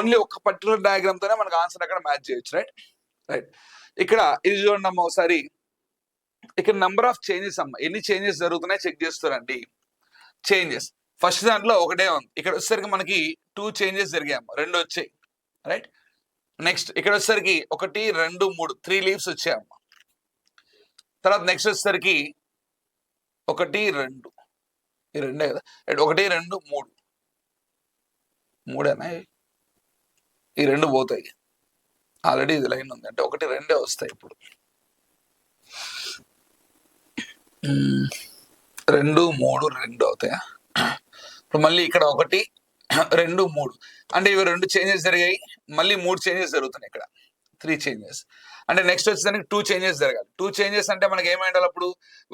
Only ఒక particular diagram తోనే మనకు ఆన్సర్ అక్కడ మ్యాచ్ చేయొచ్చు. రైట్ రైట్ ఇక్కడ ఇది చూడండి అమ్మ ఒకసారి. ఇక్కడ నెంబర్ ఆఫ్ చేంజెస్ అమ్మ, ఎన్ని చేంజెస్ జరుగుతున్నాయి చెక్ చేస్తారండి. చేంజెస్ ఫస్ట్ దాంట్లో ఒకటే ఉంది. ఇక్కడ వచ్చేసరికి మనకి 2 చేంజెస్ జరిగాయి అమ్మ, 2 వచ్చాయి. రైట్ నెక్స్ట్ ఇక్కడ వచ్చేసరికి 1 2 3 3 లీవ్స్ వచ్చాయమ్మ. తర్వాత నెక్స్ట్ వచ్చేసరికి 1 2 ఈ రెండే కదా, 1 2 3 మూడేనా, ఈ 2 పోతాయి. ఆల్రెడీ ఇది లైన్ ఉంది అంటే 1 2 వస్తాయి. ఇప్పుడు 2 3 2 అవుతాయా. ఇప్పుడు మళ్ళీ ఇక్కడ 1 2 3 అంటే ఇవి 2 చేంజెస్ జరిగాయి. మళ్ళీ 3 చేంజెస్ జరుగుతున్నాయి. ఇక్కడ 3 చేంజెస్ అంటే నెక్స్ట్ వచ్చేదానికి 2 చేంజెస్ జరగాలి. 2 చేంజెస్ అంటే మనకి ఏమైండాలి, అప్పుడు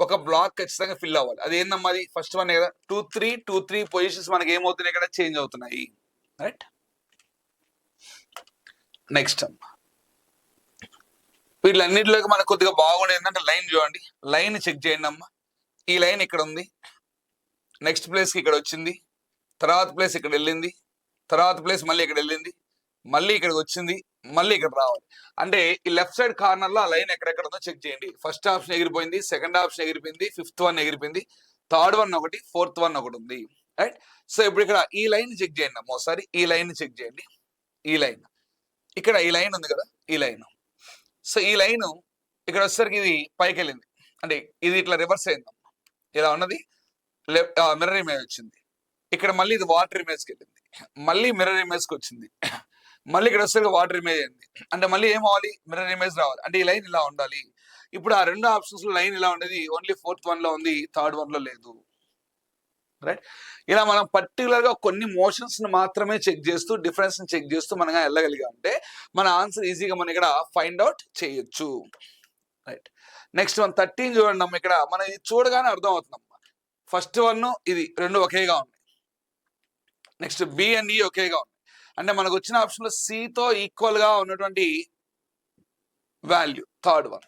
ఒక బ్లాక్ ఖచ్చితంగా ఫిల్ అవ్వాలి. అది ఏందమ్మా, అది ఫస్ట్ వన్ కదా. 2 3 పొజిషన్స్ మనకి ఏమవుతున్నాయి, ఇక్కడ చేంజ్ అవుతున్నాయి. రైట్ నెక్స్ట్ అమ్మా వీళ్ళన్నింటిలోకి మనకు కొద్దిగా బాగుండేది ఏంటంటే లైన్ చూడండి. లైన్ చెక్ చేయండి అమ్మా. ఈ లైన్ ఇక్కడ ఉంది, నెక్స్ట్ ప్లేస్కి ఇక్కడ వచ్చింది, తర్వాత ప్లేస్ ఇక్కడ వెళ్ళింది, తర్వాత ప్లేస్ మళ్ళీ ఇక్కడ వెళ్ళింది, మళ్ళీ ఇక్కడికి వచ్చింది, మళ్ళీ ఇక్కడ రావాలి. అంటే ఈ లెఫ్ట్ సైడ్ కార్నర్ లో ఆ లైన్ ఎక్కడెక్కడ ఉందో చెక్ చేయండి. ఫస్ట్ ఆప్షన్ ఎగిరిపోయింది, సెకండ్ ఆప్షన్ ఎగిరిపోయింది, 5th వన్ ఎగిరిపోయింది, 3rd వన్ ఒకటి, 4th వన్ ఒకటి ఉంది. రైట్ సో ఇప్పుడు ఇక్కడ ఈ లైన్ చెక్ చేయండి అమ్మ ఒకసారి. ఈ లైన్ చెక్ చేయండి. ఈ లైన్ ఇక్కడ ఈ లైన్ ఉంది కదా, ఈ లైన్. సో ఈ లైన్ ఇక్కడ వచ్చేసరికి ఇది పైకి వెళ్ళింది, అంటే ఇది ఇట్లా రివర్స్ అయింది. ఇలా ఉన్నది మిర్రర్ ఇమేజ్ వచ్చింది. ఇక్కడ మళ్ళీ ఇది వాటర్ ఇమేజ్కి వెళ్ళింది, మళ్ళీ మిర్రర్ ఇమేజ్కి వచ్చింది, మళ్ళీ ఇక్కడ వచ్చేసరికి వాటర్ ఇమేజ్ అయింది. అంటే మళ్ళీ ఏం అవ్వాలి, మిర్రర్ ఇమేజ్ రావాలి. అంటే ఈ లైన్ ఇలా ఉండాలి. ఇప్పుడు ఆ 2 ఆప్షన్స్ లో లైన్ ఇలా ఉండేది ఓన్లీ 4th వన్ లో ఉంది, 3rd వన్ లో లేదు. రైట్ ఇలా మనం పర్టికులర్ గా కొన్ని మోషన్స్ ని మాత్రమే చెక్ చేస్తూ, డిఫరెన్స్ ని చెక్ చేస్తూ మనగా వెళ్ళగలిగా అంటే మన ఆన్సర్ ఈజీగా మనం ఇక్కడ ఫైండ్ అవుట్ చేయొచ్చు. రైట్ నెక్స్ట్ 13 చూడండి అమ్మ. ఇక్కడ మనం ఇది చూడగానే అర్థం అవుతుందమ్మా. ఫస్ట్ వన్ ఇది 2 ఒకేగా ఉన్నాయి. నెక్స్ట్ బి అండ్ ఈ ఒకేగా ఉన్నాయి. అంటే మనకు వచ్చిన ఆప్షన్ లో సితో ఈక్వల్ గా ఉన్నటువంటి value third one.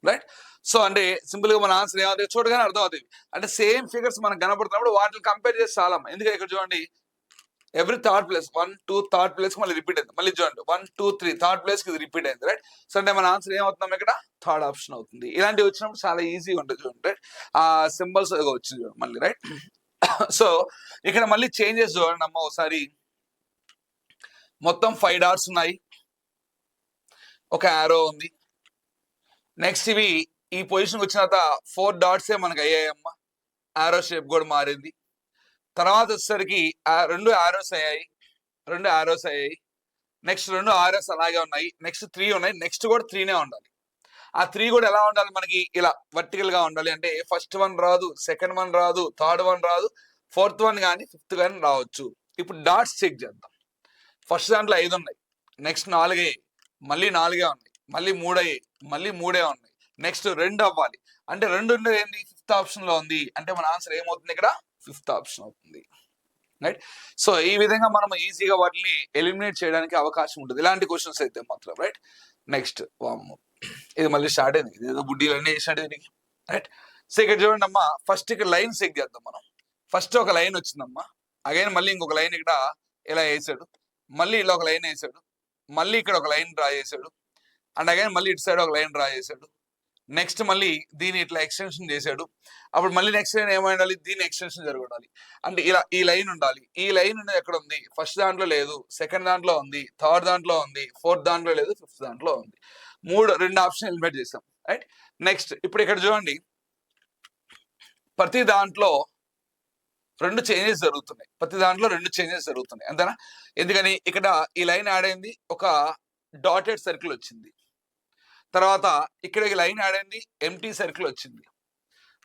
Right so అంటే సింపుల్ గా మన ఆన్సర్ ఏమవుతుంది చూడగానే అర్థం అవుతుంది. అంటే సేమ్ ఫిగర్స్ మనకు కనబడుతున్నప్పుడు వాటిని కంపేర్ చేసి చాలా. ఎందుకంటే ఇక్కడ చూడండి every third place 1 2 third place మళ్ళీ రిపీట్ అయింది. మళ్ళీ చూడండి 1 2 3 థర్డ్ ప్లేస్ కి ఇది రిపీట్ అయింది. రైట్ సో అంటే మన ఆన్సర్ ఏమవుతున్నాం ఇక్కడ థర్డ్ ఆప్షన్ అవుతుంది. ఇలాంటివి వచ్చినప్పుడు చాలా ఈజీగా ఉంటుంది చూడండి. రైట్ ఆ సింబల్స్ వచ్చింది చూడండి మళ్ళీ. రైట్ సో ఇక్కడ మళ్ళీ చేంజెస్ చూడండి అమ్మ ఒకసారి. మొత్తం 5 డాట్స్ ఉన్నాయి, ఒక యారో ఉంది. నెక్స్ట్ ఇవి ఈ పొజిషన్ వచ్చిన తర్వాత 4 డాట్సే మనకు అయ్యాయమ్మా. యారో షేప్ కూడా మారింది. తర్వాత వచ్చేసరికి 2 యారోస్ అయ్యాయి, 2 యారోస్ అయ్యాయి. నెక్స్ట్ 2 ఆరోస్ అలాగే ఉన్నాయి. నెక్స్ట్ 3 ఉన్నాయి. నెక్స్ట్ కూడా 3నే ఉండాలి. ఆ 3 కూడా ఎలా ఉండాలి మనకి, ఇలా వర్టికల్ గా ఉండాలి. అంటే ఫస్ట్ వన్ రాదు, సెకండ్ వన్ రాదు, థర్డ్ వన్ రాదు, 4th వన్ కానీ 5th కానీ రావచ్చు. ఇప్పుడు డాట్స్ చెక్ చేద్దాం. ఫస్ట్ దాంట్లో 5 ఉన్నాయి, నెక్స్ట్ 4 అయ్యాయి, మళ్ళీ 4 ఉన్నాయి, మళ్ళీ 3 అయ్యాయి, మళ్ళీ 3 ఉన్నాయి. నెక్స్ట్ 2 అవ్వాలి. అంటే 2 ఉండేది ఏంటి 5th ఆప్షన్ లో ఉంది. అంటే మన ఆన్సర్ ఏమవుతుంది ఇక్కడ 5th ఆప్షన్ అవుతుంది. రైట్ సో ఈ విధంగా మనం ఈజీగా వాటిని ఎలిమినేట్ చేయడానికి అవకాశం ఉంటుంది ఇలాంటి క్వశ్చన్స్ అయితే మాత్రం. రైట్ నెక్స్ట్ ఇది మళ్ళీ స్టార్ట్ అయింది, ఇది ఏదో బుడ్డీలన్నీ వేసాడు దీనికి. రైట్ సో ఇక్కడ చూడండి అమ్మా. ఫస్ట్ ఇక్కడ లైన్ చెక్ చేద్దాం మనం. ఫస్ట్ ఒక లైన్ వచ్చిందమ్మా, అగైన్ మళ్ళీ ఇంకొక లైన్ ఇక్కడ ఇలా వేసాడు, మళ్ళీ ఇలా ఒక లైన్ వేసాడు, మళ్ళీ ఇక్కడ ఒక లైన్ డ్రా చేశాడు, అండ్ అగైన్ మళ్ళీ ఇటు సైడ్ ఒక లైన్ డ్రా చేశాడు. నెక్స్ట్ మళ్ళీ దీన్ని ఇట్లా ఎక్స్టెన్షన్ చేశాడు. అప్పుడు మళ్ళీ నెక్స్ట్ లైన్ ఏమై ఉండాలి, దీని ఎక్స్టెన్షన్ జరిగి ఉండాలి. అంటే ఇలా ఈ లైన్ ఉండాలి. ఈ లైన్ ఎక్కడ ఉంది, ఫస్ట్ దాంట్లో లేదు, సెకండ్ దాంట్లో ఉంది, థర్డ్ దాంట్లో ఉంది, 4th దాంట్లో లేదు, 5th దాంట్లో ఉంది. 2 ఆప్షన్ ఎలిమినేట్ చేసాం. రైట్ నెక్స్ట్ ఇప్పుడు ఇక్కడ చూడండి, ప్రతి దాంట్లో 2 చేంజెస్ జరుగుతున్నాయి. ప్రతి దాంట్లో 2 చేంజెస్ జరుగుతున్నాయి అంతేనా. ఎందుకని ఇక్కడ ఈ లైన్ యాడ్ అయింది, ఒక డాటెడ్ సర్కిల్ వచ్చింది. తర్వాత ఇక్కడ లైన్ యాడ్ అయింది, ఎంటీ సర్కిల్ వచ్చింది.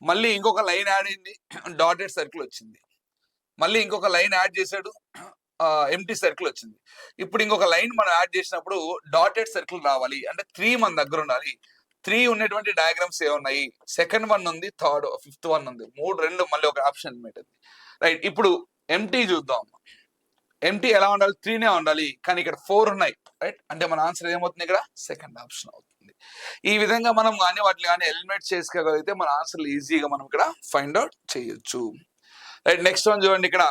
మళ్ళీ ఇంకొక లైన్ యాడ్ అయింది, డాటెడ్ సర్కిల్ వచ్చింది. మళ్ళీ ఇంకొక లైన్ యాడ్ చేశాడు, ఎంటీ సర్కిల్ వచ్చింది. ఇప్పుడు ఇంకొక లైన్ మనం యాడ్ చేసినప్పుడు డాటెడ్ సర్కిల్ రావాలి. అంటే 3 మన దగ్గర ఉండాలి. 3 ఉన్నటువంటి డయాగ్రామ్స్ ఏమున్నాయి, సెకండ్ వన్ ఉంది, థర్డ్ 5th వన్ ఉంది, 2 మళ్ళీ ఒక ఆప్షన్ ఎలిమినేట్ ఉంది. రైట్ ఇప్పుడు ఎంటీ చూద్దాం. ఎంటీ ఎలా ఉండాలి, 3నే ఉండాలి, కానీ ఇక్కడ 4 ఉన్నాయి. రైట్ అంటే మన ఆన్సర్ ఏమవుతుంది ఇక్కడ సెకండ్ ఆప్షన్ అవుతుంది. ఈ విధంగా మనం కానీ వాటిని కానీ ఎలిమినేట్ చేసుకోగలిగితే మన ఆన్సర్లు ఈజీగా మనం ఇక్కడ ఫైండ్ అవుట్ చేయొచ్చు. రైట్ నెక్స్ట్ వన్ చూడండి ఇక్కడ.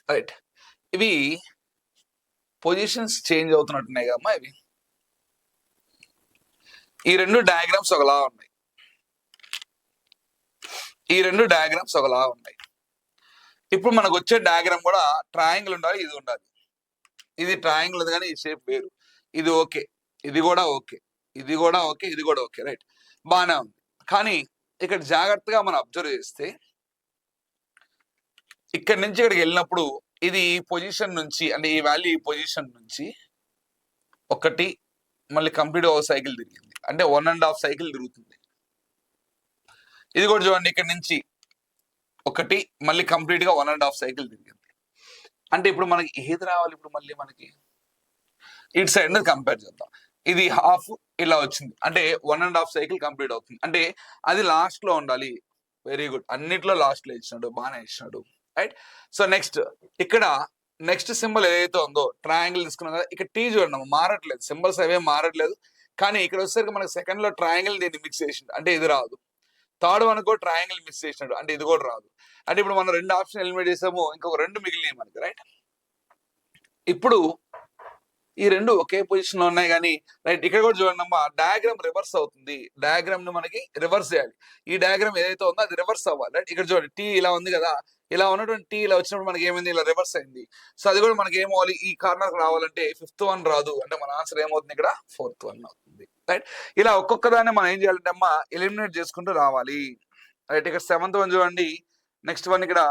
రైట్ ఇవి పొజిషన్స్ చేంజ్ అవుతున్నట్టున్నాయి కదమ్మా ఇవి. ఈ రెండు డయాగ్రామ్స్ ఒకలా ఉన్నాయి. ఈ రెండు డయాగ్రామ్స్ ఒకలా ఉన్నాయి. ఇప్పుడు మనకు వచ్చే డయాగ్రామ్ కూడా ట్రయాంగిల్ ఉండాలి, ఇది ఉండాలి. ఇది ట్రయాంగిల్ ఉంది కానీ ఈ షేప్ వేరు. ఇది ఓకే, ఇది కూడా ఓకే, ఇది కూడా ఓకే, ఇది కూడా ఓకే, రైట్, బాగానే ఉంది. కానీ ఇక్కడ జాగ్రత్తగా మనం అబ్జర్వ్ చేస్తే ఇక్కడ నుంచి ఇక్కడికి వెళ్ళినప్పుడు ఇది ఈ పొజిషన్ నుంచి, అంటే ఈ వాల్యూ ఈ పొజిషన్ నుంచి ఒకటి మళ్ళీ కంప్లీట్ ఒక సైకిల్ తిరిగింది, అంటే 1.5 సైకిల్ తిరుగుతుంది. ఇది కూడా చూడండి, ఇక్కడ నుంచి ఒకటి మళ్ళీ కంప్లీట్ గా 1.5 సైకిల్ తిరిగింది. అంటే ఇప్పుడు మనకి ఏది రావాలి? ఇప్పుడు మళ్ళీ మనకి ఇటు సైడ్ అనేది కంపేర్ చేద్దాం. ఇది హాఫ్ ఇలా వచ్చింది, అంటే 1.5 సైకిల్ కంప్లీట్ అవుతుంది. అంటే అది లాస్ట్ లో ఉండాలి. వెరీ గుడ్, అన్నిట్లో లాస్ట్ లో ఇచ్చినాడు, బాగానే ఇచ్చినాడు, రైట్. సో నెక్స్ట్ ఇక్కడ నెక్స్ట్ సింబల్ ఏదైతే ఉందో ట్రయాంగిల్ తీసుకున్నాం కదా, ఇక్కడ టీ చూడండి మారట్లేదు, సింబల్స్ అవే మారట్లేదు. కానీ ఇక్కడ వచ్చేసరికి మనకి సెకండ్ లో ట్రయాంగిల్ దీన్ని మిక్స్ చేసిండు, అంటే ఇది రాదు. థర్డ్ వన్ కూడా ట్రయాంగిల్ మిక్స్ చేసినాడు, అంటే ఇది కూడా రాదు. అంటే ఇప్పుడు మనం 2 ఆప్షన్ ఎలిమినేట్ చేసాము, ఇంకొక 2 మిగిలినాయి మనకి, రైట్. ఇప్పుడు ఈ 2 ఒకే పొజిషన్ లో ఉన్నాయి కానీ, రైట్, ఇక్కడ కూడా చూడండి అమ్మా, డయాగ్రామ్ రివర్స్ అవుతుంది. డయాగ్రామ్ ని మనకి రివర్స్ చేయాలి. ఈ డయాగ్రామ్ ఏదైతే ఉందో అది రివర్స్ అవ్వాలి, రైట్. ఇక్కడ చూడండి, టీ ఇలా ఉంది కదా, ఇలా ఉన్నటువంటి టీ ఇలా వచ్చినప్పుడు మనకి ఏమైంది, ఇలా రివర్స్ అయింది. సో అది కూడా మనకి ఏమవ్వాలి, ఈ కార్నర్ రావాలంటే 5th వన్ రాదు, అంటే మన ఆన్సర్ ఏమవుతుంది, ఇక్కడ 4th వన్ అవుతుంది, రైట్. ఇలా ఒక్కొక్క దాన్ని మనం ఏం చేయాలంటే అమ్మా ఎలిమినేట్ చేసుకుంటూ రావాలి, రైట్. ఇక్కడ 7th వన్ చూడండి, నెక్స్ట్ వన్ ఇక్కడ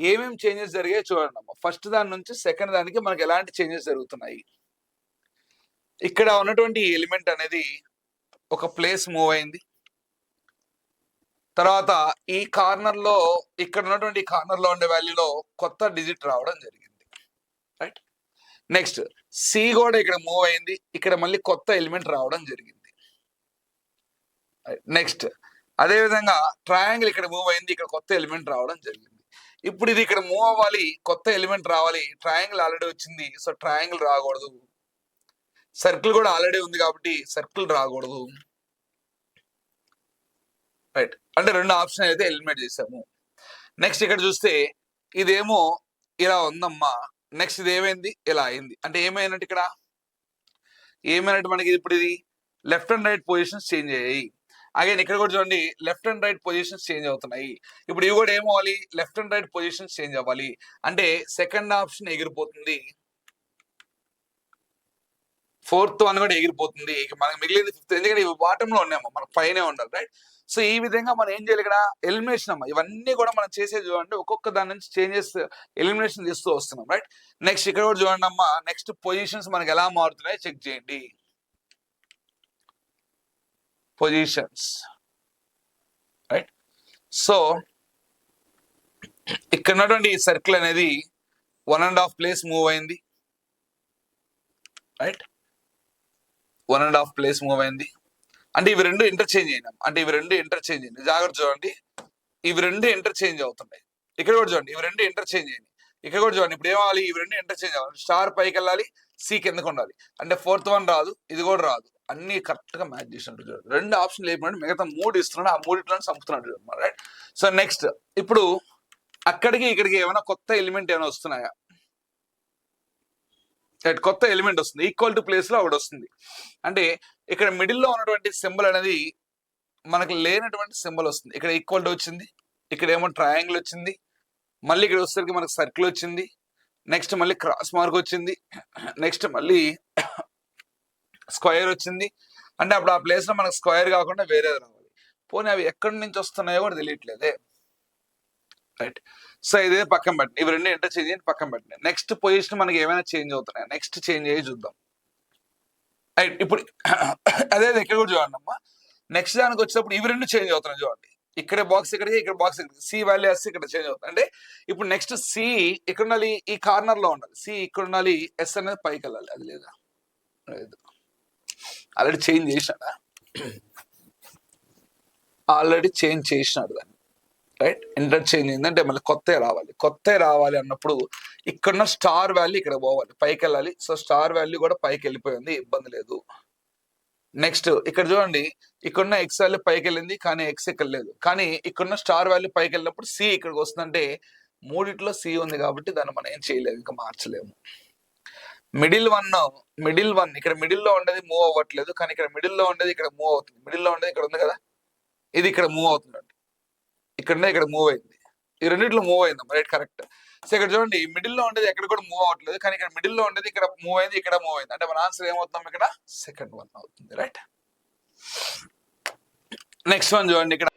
ఏమేమి చేంజెస్ జరిగాయి చూడండి అమ్మా. ఫస్ట్ దాని నుంచి సెకండ్ దానికి మనకి ఎలాంటి చేంజెస్ జరుగుతున్నాయి. ఇక్కడ ఉన్నటువంటి ఎలిమెంట్ అనేది ఒక ప్లేస్ మూవ్ అయింది. తర్వాత ఈ కార్నర్ లో, ఇక్కడ ఉన్నటువంటి కార్నర్ లో ఉండే వాల్యూలో కొత్త డిజిట్ రావడం జరిగింది, రైట్. నెక్స్ట్ సి కూడా ఇక్కడ మూవ్ అయింది, ఇక్కడ మళ్ళీ కొత్త ఎలిమెంట్ రావడం జరిగింది. నెక్స్ట్ అదే విధంగా ట్రయాంగిల్ ఇక్కడ మూవ్ అయింది, ఇక్కడ కొత్త ఎలిమెంట్ రావడం జరిగింది. ఇప్పుడు ఇది ఇక్కడ మూవ్ అవ్వాలి, కొత్త ఎలిమెంట్ రావాలి. ట్రయాంగిల్ ఆల్రెడీ వచ్చింది, సో ట్రయాంగిల్ రాకూడదు. సర్కిల్ కూడా ఆల్రెడీ ఉంది కాబట్టి సర్కిల్ రాకూడదు, రైట్. అంటే 2 ఆప్షన్ అయితే ఎలిమినేట్ చేసాము. నెక్స్ట్ ఇక్కడ చూస్తే ఇదేమో ఇలా ఉందమ్మా, నెక్స్ట్ ఇది ఏమైంది, ఇలా అయింది. అంటే ఏమైనట్టు ఇక్కడ ఏమైనట్టు మనకి ఇప్పుడు ఇది left and right positions change అయ్యాయి. అగైన్ ఇక్కడ కూడా చూడండి, left and right positions change అవుతున్నాయి. ఇప్పుడు ఇవి కూడా ఏమవ్వాలి, left and right positions change అవ్వాలి. అంటే సెకండ్ ఆప్షన్ ఎగిరిపోతుంది, 4th వన్ కూడా ఎగిరిపోతుంది. ఇక మనకు మిగిలింది 5th, ఎందుకంటే ఇవి బాటంలో ఉన్నాము, మనకు పైనే ఉండాలి, రైట్. సో ఈ విధంగా మనం ఏం చేయాలి, ఇక్కడ ఎలిమినేషన్ అమ్మా. ఇవన్నీ కూడా మనం చేసేది చూడండి, ఒక్కొక్క దాని నుంచి చేంజెస్ ఎలిమినేషన్ చేస్తూ వస్తున్నాం, రైట్. నెక్స్ట్ ఇక్కడ కూడా చూడండి అమ్మా, నెక్స్ట్ పొజిషన్స్ మనకి ఎలా మారుతున్నాయో చెక్ చేయండి. Positions, right. సో ఇక్కడ ఉన్నటువంటి ఈ సర్కిల్ అనేది 1.5 ప్లేస్ మూవ్ అయింది, రైట్. 1.5 ప్లేస్ మూవ్ అయింది. అంటే ఇవి 2 ఇంటర్చేంజ్ అయినాం, అంటే ఇవి 2 ఇంటర్చేంజ్ అయింది. జాగ్రత్త చూడండి, ఇవి 2 ఇంటర్చేంజ్ అవుతున్నాయి. ఇక్కడ కూడా చూడండి, ఇవి 2 ఇంటర్చేంజ్ అయింది. ఇక్కడ కూడా చూడండి, ఇప్పుడు ఏమవ్వాలి, ఇవి 2 ఇంటర్చేంజ్ అవ్వాలి. స్టార్ పైకి వెళ్ళాలి, సి కిందకు ఉండాలి. అంటే 4th వన్ రాదు, ఇది కూడా రాదు. అన్ని కరెక్ట్ గా మ్యాచ్ చేసినట్టు చూడండి. 2 ఆప్షన్ లేకుండా మిగతా 3 ఇస్తున్నాడు, ఆ 3 చంపుతున్నాడు చూడండి, రైట్. సో నెక్స్ట్ ఇప్పుడు అక్కడికి ఇక్కడికి ఏమైనా కొత్త ఎలిమెంట్ ఏమైనా వస్తున్నాయా, కొత్త ఎలిమెంట్ వస్తుంది. ఈక్వల్ టు ప్లేస్ లో ఒకటి వస్తుంది. అంటే ఇక్కడ మిడిల్ లో ఉన్నటువంటి సింబల్ అనేది మనకు లేనటువంటి సింబల్ వస్తుంది. ఇక్కడ ఈక్వల్ టు వచ్చింది, ఇక్కడ ఏమో ట్రయాంగిల్ వచ్చింది, మళ్ళీ ఇక్కడ వచ్చేసరికి మనకు సర్కిల్ వచ్చింది, నెక్స్ట్ మళ్ళీ క్రాస్ మార్క్ వచ్చింది, నెక్స్ట్ మళ్ళీ స్క్వేర్ వచ్చింది. అంటే అప్పుడు ఆ ప్లేస్ లో మనకు స్క్వేర్ కాకుండా వేరేది రావాలి. పోనీ అవి ఎక్కడి నుంచి వస్తున్నాయో కూడా తెలియట్లేదే, రైట్. సో ఇదే పక్కన పెట్టండి, ఇవి 2 ఇంటర్చేంజ్ అయ్యి పక్కన పెట్టండి. నెక్స్ట్ పొజిషన్ మనకి ఏమైనా చేంజ్ అవుతున్నాయి, నెక్స్ట్ చేంజ్ అయ్యి చూద్దాం, రైట్. ఇప్పుడు అదే ఇక్కడ కూడా చూడండి అమ్మా, నెక్స్ట్ దానికి వచ్చేటప్పుడు ఇవి 2 చేంజ్ అవుతున్నాయి చూడండి. ఇక్కడ బాక్స్ ఇక్కడికి, ఇక్కడ బాక్స్ ఇక్కడికి, సి వాల్యూ ఎస్ ఇక్కడ చేంజ్ అవుతుంది. అంటే ఇప్పుడు నెక్స్ట్ సి ఇక్కడ ఉండాలి, ఈ కార్నర్ లో ఉండాలి. సి ఇక్కడ ఉండాలి, ఎస్ అనేది పైకి వెళ్ళాలి. అది లేదా, లేదు, ఆల్రెడీ చేంజ్ చేసినాడా, ఆల్రెడీ చేంజ్ చేసినాడు దాన్ని, రైట్. ఇంటర్చేంజ్ ఏంటంటే మళ్ళీ కొత్త రావాలి అన్నప్పుడు ఇక్కడున్న స్టార్ వాల్యూ ఇక్కడ పోవాలి, పైకి వెళ్ళాలి. సో స్టార్ వాల్యూ కూడా పైకి వెళ్ళిపోయింది, ఇబ్బంది లేదు. నెక్స్ట్ ఇక్కడ చూడండి, ఇక్కడున్న ఎక్స్ వాల్యూ పైకి వెళ్ళింది కానీ ఎక్స్ ఇక్కడ లేదు. కానీ ఇక్కడున్న స్టార్ వాల్యూ పైకి వెళ్ళినప్పుడు సి ఇక్కడికి వస్తుందంటే మూడిట్లో సి ఉంది కాబట్టి దాన్ని మనం ఏం చేయలేము, ఇంకా మార్చలేము. మిడిల్ వన్ ఇక్కడ మిడిల్ లో ఉండేది మూవ్ అవ్వట్లేదు, కానీ ఇక్కడ మిడిల్ లో ఉండేది ఇక్కడ మూవ్ అవుతుంది. మిడిల్ లో ఉండేది ఇక్కడ ఉంది కదా, ఇది ఇక్కడ మూవ్ అవుతుందండి. ఇక్కడ మూవ్ అయింది, ఈ రెండిట్లో మూవ్ అయింది, రైట్, కరెక్ట్. సో ఇక్కడ చూడండి, మిడిల్ లో ఉండేది ఎక్కడ కూడా మూవ్ అవ్వట్లేదు, కానీ ఇక్కడ మిడిల్ లో ఉండేది ఇక్కడ మూవ్ అయింది, ఇక్కడ మూవ్ అయింది. అంటే మన ఆన్సర్ ఏమవుతాం ఇక్కడ సెకండ్ వన్ అవుతుంది, రైట్. నెక్స్ట్ వన్ చూడండి, ఇక్కడ